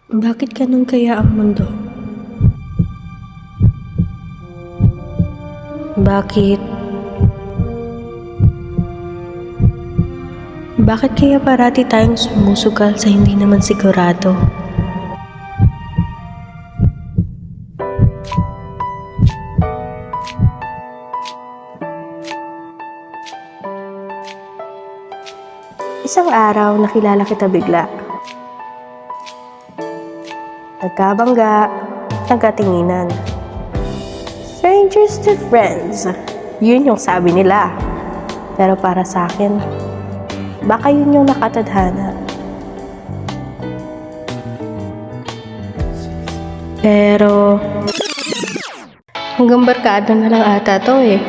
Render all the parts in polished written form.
Bakit ganun kaya ang mundo? Bakit? Bakit kaya parati tayong sumusugal sa hindi naman sigurado? Isang araw, nakilala kita bigla. Nagkabangga, nagkatinginan. Strangers to friends. Yun yung sabi nila. Pero para sa akin, baka yun yung nakatadhana. Pero, hanggang barkada na lang ata to eh.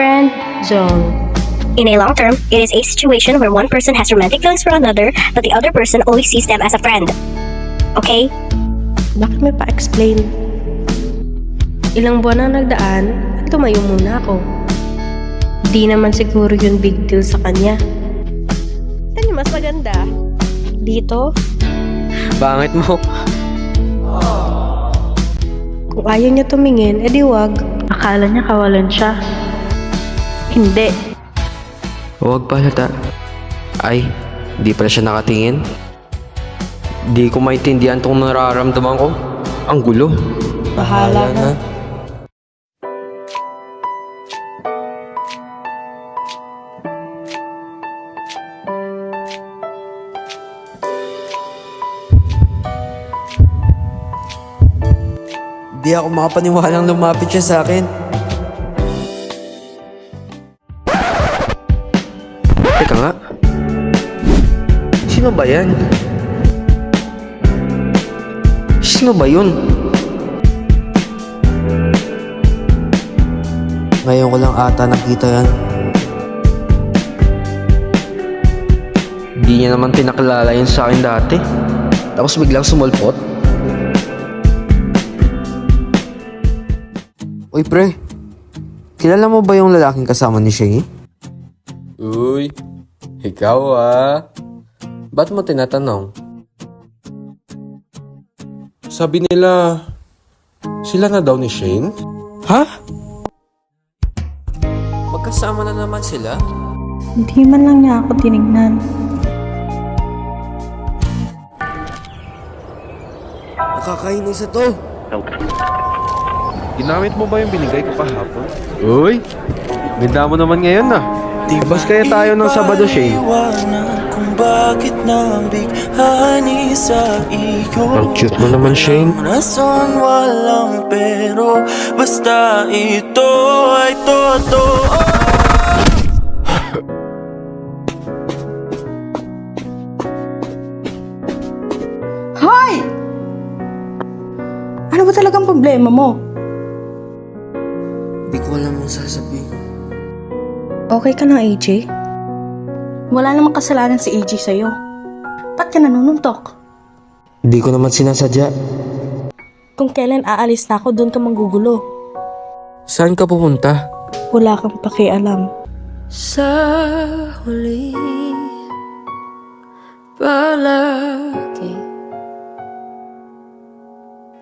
Friend zone. In a long term, it is a situation where one person has romantic feelings for another, but the other person only sees them as a friend. Okay? Bakit may pa-explain? Ilang buwan na nagdaan at tumayo muna ako. Di naman siguro yun big deal sa kanya. Ano mas maganda? Dito? Bangit mo. Kung ayaw niya tumingin, edi wag. Akala niya kawalan siya. Hindi. Huwag palata. Ay, di pala siya nakatingin. Di ko maintindihan itong nararamdaman ko. Ang gulo. Bahala na. Di ako makapaniwalang lumapit siya sa akin. Teka nga. Sino ba yan? Sino ba yun? Ngayon ko lang ata nakita yan. Di niya naman pinakilala yun sa akin dati. Tapos biglang sumulpot. Uy pre, kilala mo ba yung lalaking kasama ni Shay? Uy, ikaw Ba't mo tinatanong? Sabi nila, sila na daw ni Shane? Ha? Magkasama na naman sila? Hindi man lang niya ako tinignan. Nakakainis na to. Ginamit mo ba yung binigay ko kahapon? Uy, ganda mo naman ngayon Bas kaya tayo ng Sabado, Shane. Kung bakit nabighani sa iyo. Ang cute mo naman, Shane. Rason walang pero basta ito ay totoo. Hoy! Ano ba talagang problema mo? Di ko alam ang sasabihin. Okay ka lang, AJ? Wala namang kasalanan si AJ sa'yo. Ba't ka nanununtok? Di ko naman sinasadya. Kung kailan aalis na ako, doon ka manggugulo. Saan ka pupunta? Wala kang pakialam. Sa huli, palagi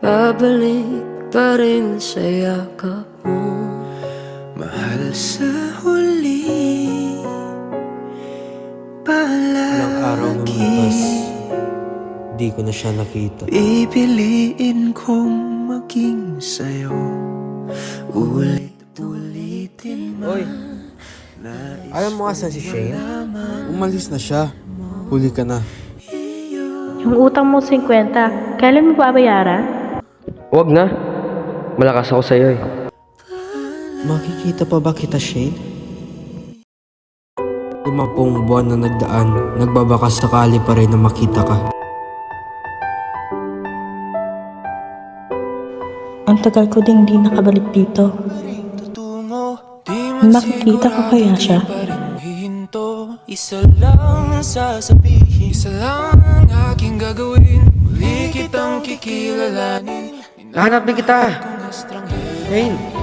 babalik pa rin sa yakap mo. Mahal sa huli, palagi Ilang araw nang lupas, di ko na siya nakita. pipiliin kong maging sa'yo. Ulit-ulitin Oy, alam mo asan si Shane? Umalis na siya. Huli ka na. Yung utang mo 50, kailan mo babayaran? Huwag na. Malakas ako sa'yo eh. Makikita pa ba kita, Shane? 50 buwan na nagdaan, nagbabaka sakali pa rin na makita ka. Ang tagal ko ding di nakabalik dito. Makikita ko kaya siya? Isa lang ang sasabihin, isa lang ang aking gagawin. Muli kitang kikilalanin. Nahanap din kita. Shane.